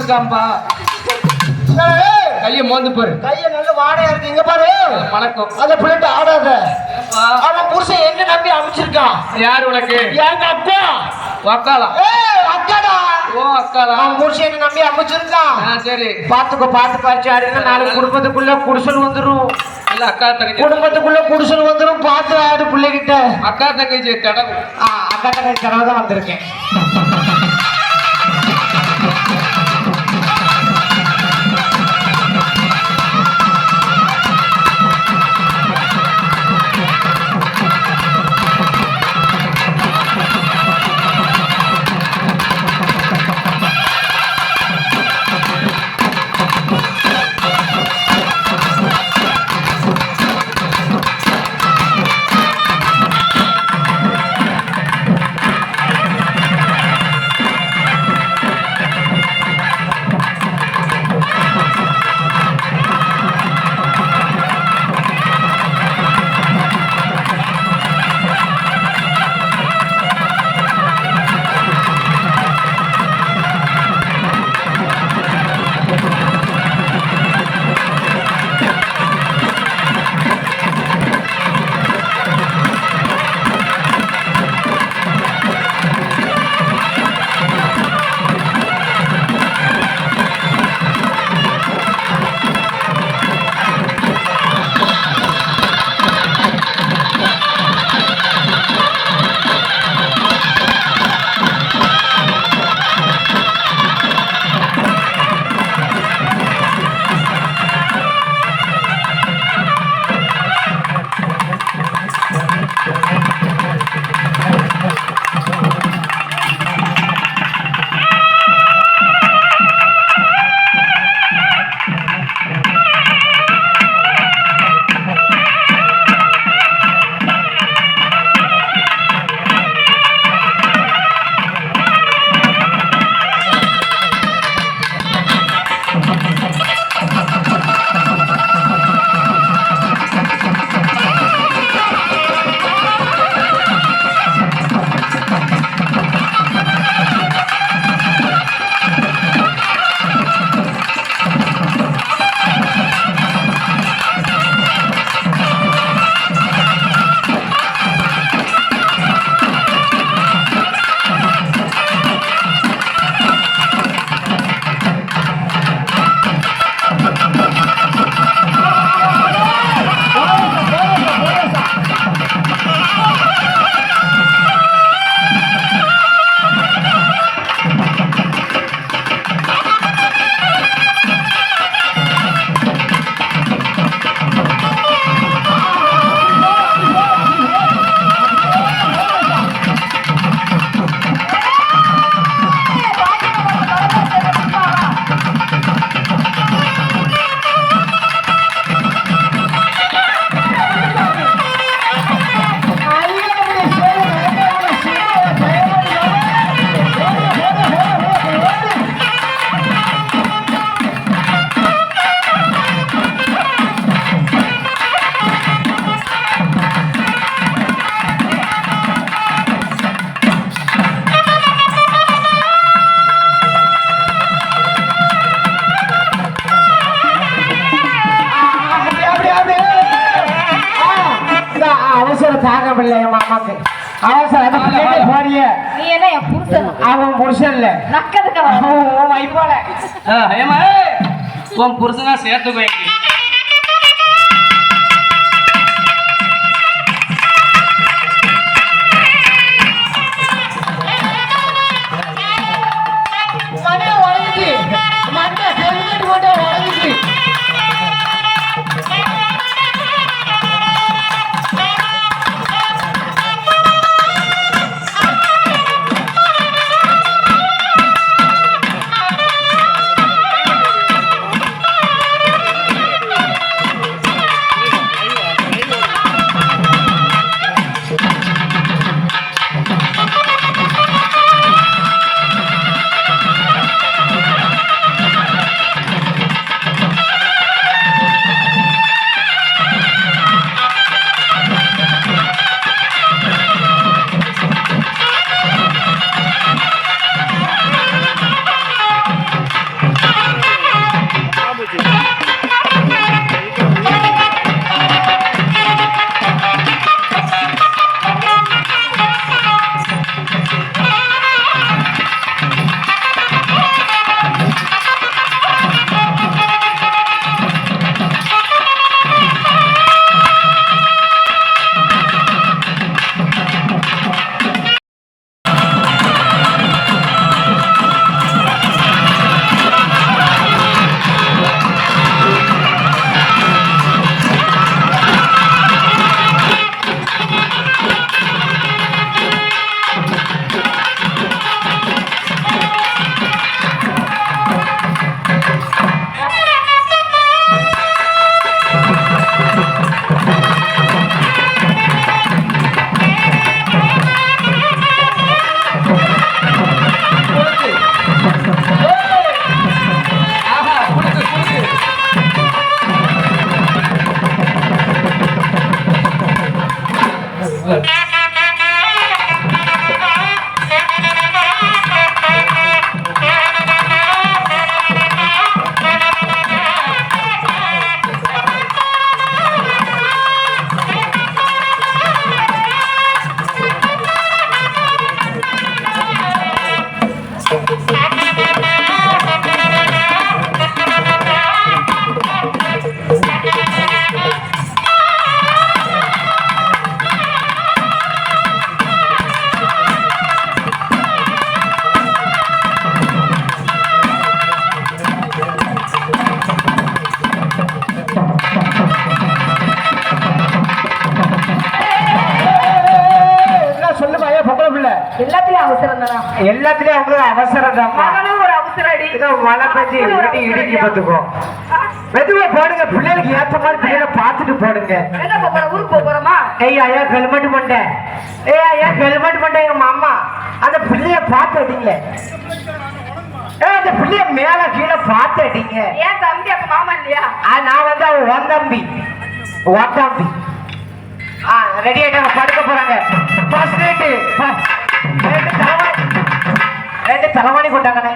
விட்டுருக்காம்பா. கைய மோந்து பாரு. கைய நல்ல வாடையா இருக்கு. இங்க பாரு பழக்கம். அந்த பிள்ளைட்டு ஆடாத. அவன் புருஷன் என்ன நம்பி அமைச்சிருக்கான். யாரு உனக்கு? எங்க அப்பா. அக்காளா? அக்காடா. ஓ அக்காளா. அவன் புருஷன் என்ன நம்பி அமைச்சிருக்கான். சரி பாத்துக்கோ, பார்த்து பறிச்சாடுங்க. நாளைக்கு குடும்பத்துக்குள்ள குடிசல் வந்துரும். இல்ல அக்கா தங்கச்சி குடும்பத்துக்குள்ள குடிசல் வந்துரும். பார்த்து ஆடு பிள்ளைகிட்ட. அக்கா தங்கச்சி தடவை. அக்கா தங்கச்சி தடவை தான் வந்திருக்கேன். மாமாக்கு அவசரம் போறிய நீ என்ன என் புருஷன் அவன் புருஷன் இல்ல நக்கதுக்கு அவன் வைப்போல ஏமா உன் புருஷனா சேர்த்து போய் எல்லாத்துலயும் அவசரம் தானா? எல்லாத்துலயும் அவங்களுக்கு அவசரம் தான். ஒரு அவசரம் அடி ஏதோ மழை பெஞ்சு இடிக்கி பார்த்துக்கோ. மெதுவா போடுங்க, பிள்ளைகளுக்கு ஏத்த மாதிரி பிள்ளைகளை பார்த்துட்டு போடுங்க. ஊருக்கு போறோமா? ஐயா ஹெல்மெட் பண்ணேன். ஐயா ஹெல்மெட் பண்ணேன். எங்க மாமா அந்த பிள்ளைய பார்த்து அடிங்க. அந்த பிள்ளைய மேல கீழே பார்த்து அடிங்க. ஏன் தம்பி அப்ப மாமா இல்லையா? நான் வந்து அவன் ஒந்தம்பி. ரெடி ஆயிட்டாங்க, படுக்க போறாங்க. ரெண்டு தலைவாணி கொண்டாங்க.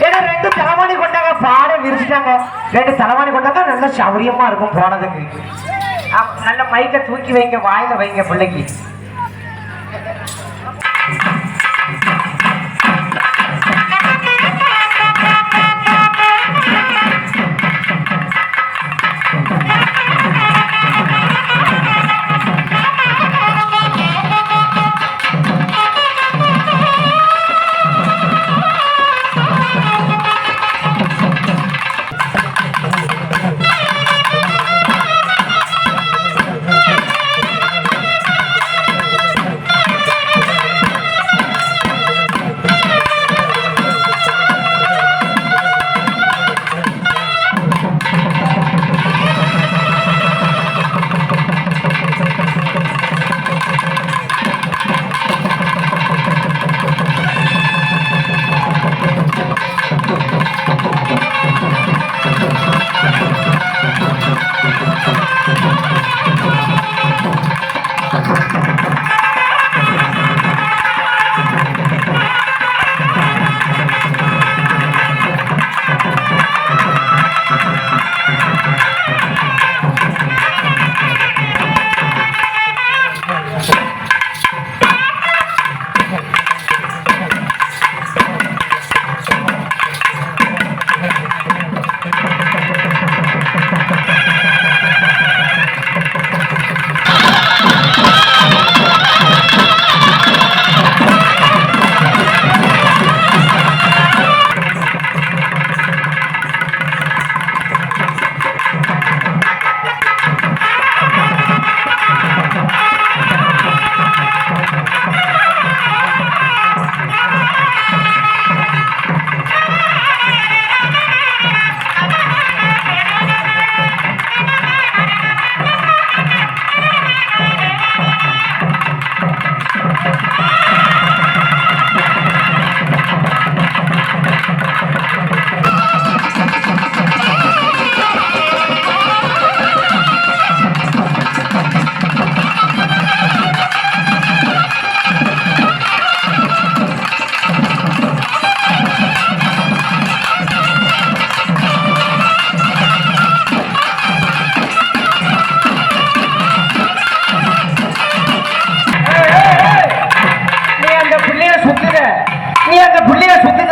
ஏன்னா 2 தலைவாணி கொண்டாங்க, பாட விரிச்சிட்டாங்க. 2 தலைவாணி கொண்டாங்க, நல்ல சௌரியமா இருக்கும் போனதுக்கு. நல்ல மைக்க தூக்கி வைங்க, வாயில வைங்க பிள்ளைக்கு.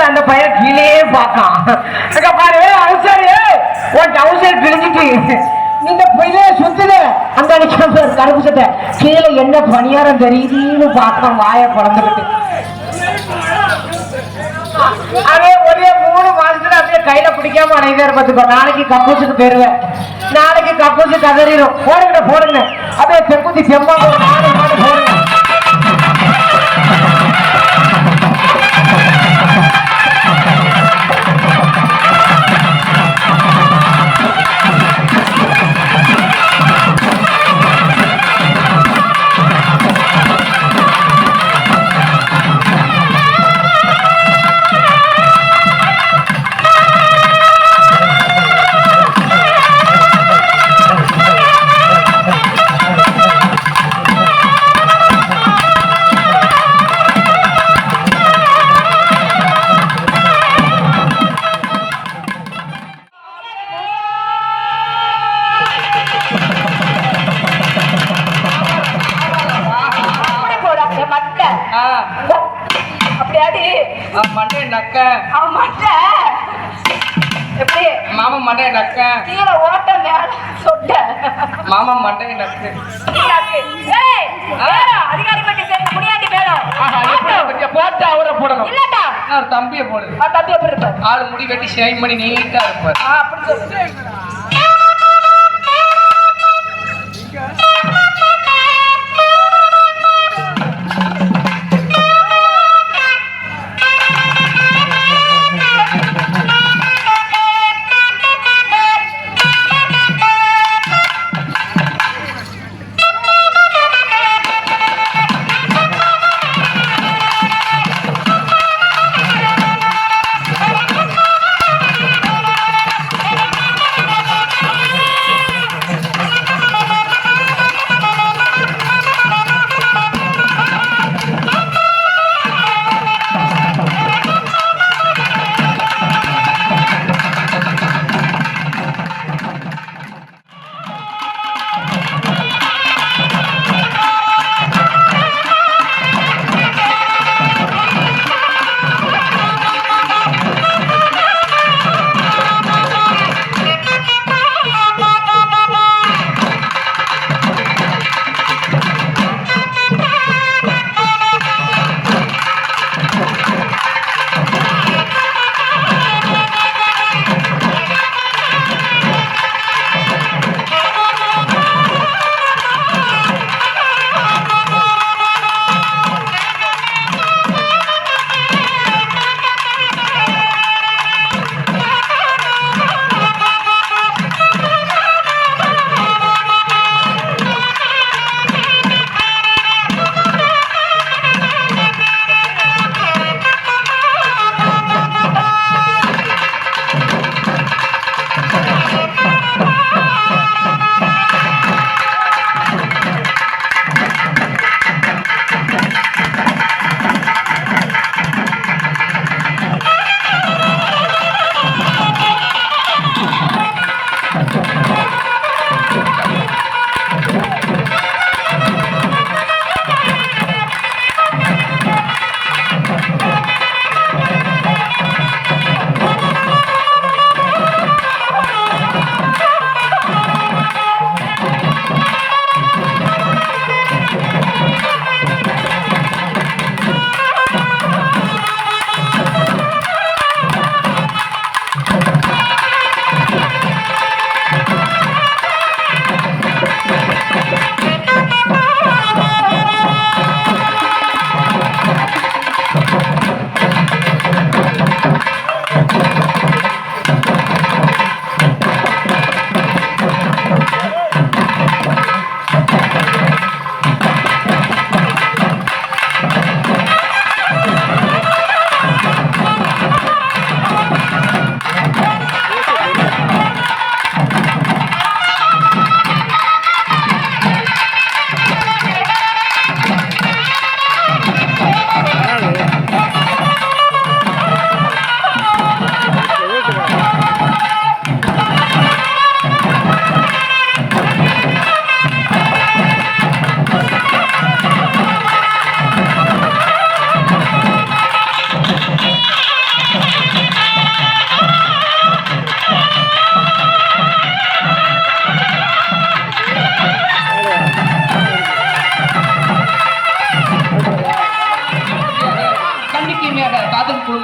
அந்த பையன் கீழே பார்க்கான். பாரு அவசரம் கிழிஞ்சிட்டு நீங்க பிள்ளைய சுத்துல அந்த கருப்பு சட்டை கீழே என்ன பணியாரம் தெரியுதுன்னு பார்க்க வாய பறந்துக்கிட்டு அதே ஒரே 3 மாசத்துல அப்படியே கையில பிடிக்காம அனைவரும் பார்த்துக்கோ. நாளைக்கு கக்கூசுக்கு போயிருவேன், நாளைக்கு கக்கூசு கதறிடும். போடுங்க அப்படியே செக்குத்தி செம்பாங்க 4 மாடு போடுங்க. மண்டை நக்க எப்படி மாமா மண்டை நக்க கீழே ஓட்ட மேல சொட்ட மாமா மண்டை நக்கு அதிகாரி பற்றி சேர்க்க முடியாட்டி மேலும் போட்டு அவரை போடணும் இல்லட்டா நான் தம்பியை போடு தம்பி எப்படி இருப்பார் ஆளு முடி வெட்டி ஷைன் பண்ணி நீட்டா இருப்பார் அப்படி சொல்லு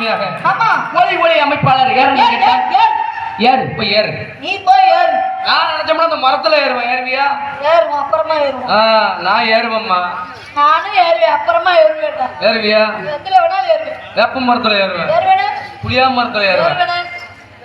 அருமையாக ஆமா ஒலி ஒளி அமைப்பாளர் ஏறணும் கேட்டா ஏறு போய் ஏறு நீ போய் ஏறு நான் நினைச்சோம்னா அந்த மரத்துல ஏறுவேன் ஏறுவியா ஏறுவோம் அப்புறமா ஏறுவோம் நான் ஏறுவேம்மா நானும் ஏறுவேன் அப்புறமா ஏறுவேன்டா ஏறுவியா எதுல வேணாலும் ஏறுவேன் வேப்ப மரத்துல ஏறுவேன் ஏறுவேனே புளியா மரத்துல ஏறுவேன் ஏறுவேனே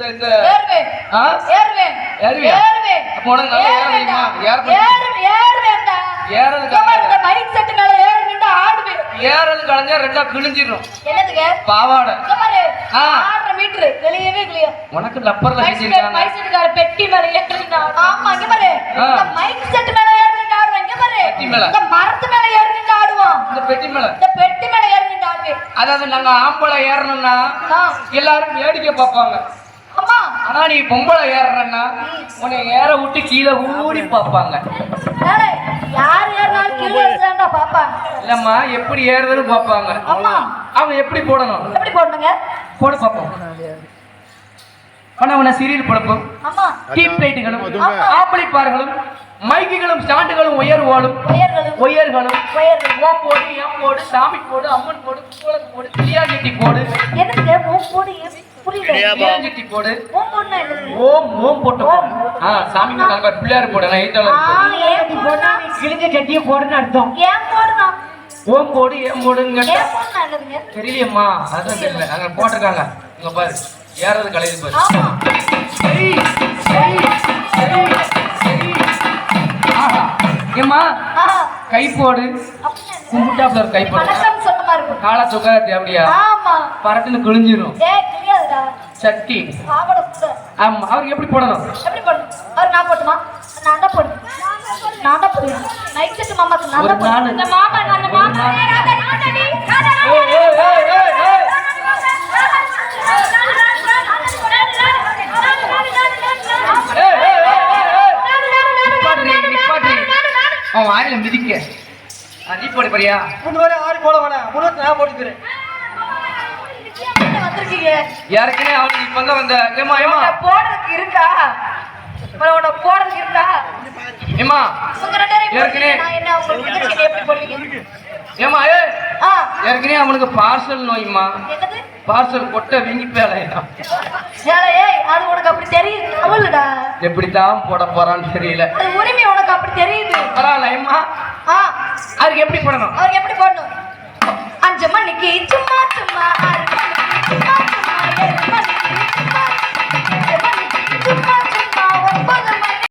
இந்த ஏறுவேன் ஆ? ஏறுவேன் ஏறுவியா? ஏறுவேன் அப்போ உனக்கு நல்லா ஏற தெரியுமா? ஏறுவேன்டா ஏறது இந்த மைக் செட் மேல ஏறி நின்று ஆடுவேன் ஏறது கலைஞ்சா ரெண்டா கிழிஞ்சிடும் என்னதுக்கு பாவாடை இங்க பாரு ஆ. 6 மீட்டர் வெளியவே கிளியர் உனக்கு லப்பர்ல செஞ்சிருக்காங்க மைக் செட் பெட்டி மேல ஏறி நின்று ஆமா இங்க பாரு ஆ. இந்த மைக் செட் மேல ஏறி நின்று ஆடுவேன் இங்க பாரு பெட்டி மேல. இந்த மரத்து மேல ஏறி நின்று ஆடுவோம் இந்த பெட்டி மேல இந்த பெட்டி மேல ஏறி நின்று ஆடுவேன் அதாவது நாங்க ஆம்பளை ஏறணும்னா ஆ. எல்லாரும் வேடிக்கை பார்ப்பாங்க அம்மா ஆனா நீ பொம்பளை ஏறணும்னா உன்னை ஏற விட்டு கீழே ஊடி பார்ப்பாங்க டேய் யார் ஏறினாலும் கீழே ஏறிதான்டா பாப்பாங்க இல்லம்மா எப்படி ஏறுறதுன்னு பார்ப்பாங்க அம்மா அவன் எப்படி போடணும் எப்படி போடணுங்க போட பார்ப்போம் ஆனா அவனை சீரியல் படப்போம் அம்மா டீப் லைட்டுகளும் ஆப்பளிப்பார்களும் மைக்குகளும் ஸ்டாண்டுகளும் உயர்வாலும் உயர்களும் உயர்களும் உயர்களும் ஓம் போடு ஏம் போடு சாமி போடு அம்மன் போடு கோலக்கு போடு கிளியாஞ்செட்டி போடு என்னதுங்க ஓம் போடு புரியல கிளியாஞ்செட்டி போடு ஓம் போடுனா என்னது ஓம் ஓம் போட்டு சாமி போட்டாங்க பிள்ளையார் போடு நான் எய்த்தாலும் ஏன் போடுனா கிழிஞ்ச சட்டியை போடுன்னு அர்த்தம் ஏன் போடுனா ஓம் போடு ஏம் போடுங்க ஏன் போடுனா என்னதுங்க தெரியலையம்மா அதான் தெரியல அங்க போட்டிருக்காங்க இங்க பாரு ஏறது கலையுது பாரு ஆமா சரி சரி சரி சரி ஆஹா ஏம்மா ஆஹா கை போடு அப்படின்னா என்ன? கும்பிட்டாப்ல ஒரு கை போடு வணக்கம் சொன்ன மாதிரி இருக்கும் காலை சுக்காத்தி அப்படியா ஆமா பரட்டுன்னு கிழிஞ்சிரும் ஏய் தெரியாதுடா சட்டி பாவட கூட ஆமா அவருக்கு எப்படி போடணும் எப்படி போடணும் அவர் நான் போட்டுமா நான் தான் போடுவேன் நான் தான் போடுவேன் நைட் செட் மாமாக்கு நான் ஒரு தான் போடுவேன் நாள். இந்த மாமா அந்த மாமா நாள். ராதாடி ஏய், ஏய், ஏய், ஏய், ஏய். ஏய், ஏய், ஏய், ஏய், ஏய். நிப்பாட்டுறீ, நிப்பாட்டுறீ. அவன் வாயில மிதிக்க நீ போடு பாரியா வந்திருக்கீங்க யாருக்குனே அவனுக்கு இப்ப தான் வந்த ஏமா ஏமா போடுறதுக்கு இருக்கா உன போடுறதுக்கு இருக்கா ஏமா உங்க ரெண்டு பேரையும் ஏற்கனவே- நான் என்ன உங்களுக்கு நிகழ்ச்சியை எப்படி போடுவீங்க ஏமா ஏ ஆ ஏற்கனவே அவனுக்கு பார்சல் நோய்மா என்னது பார்சல் கொட்டை வீங்கி பேலையா ஏய் அது உனக்கு அப்படி தெரியுது அவளுடா எப்படித்தான் போட போறான்னு தெரியல அது உரிமை உனக்கு அப்படி தெரியுது பரவாயில்ல ஏமா ஆ அதுக்கு எப்படி போடணும் அவருக்கு எப்படி போடணும் 5 மணிக்கு சும்மா சும்மா 6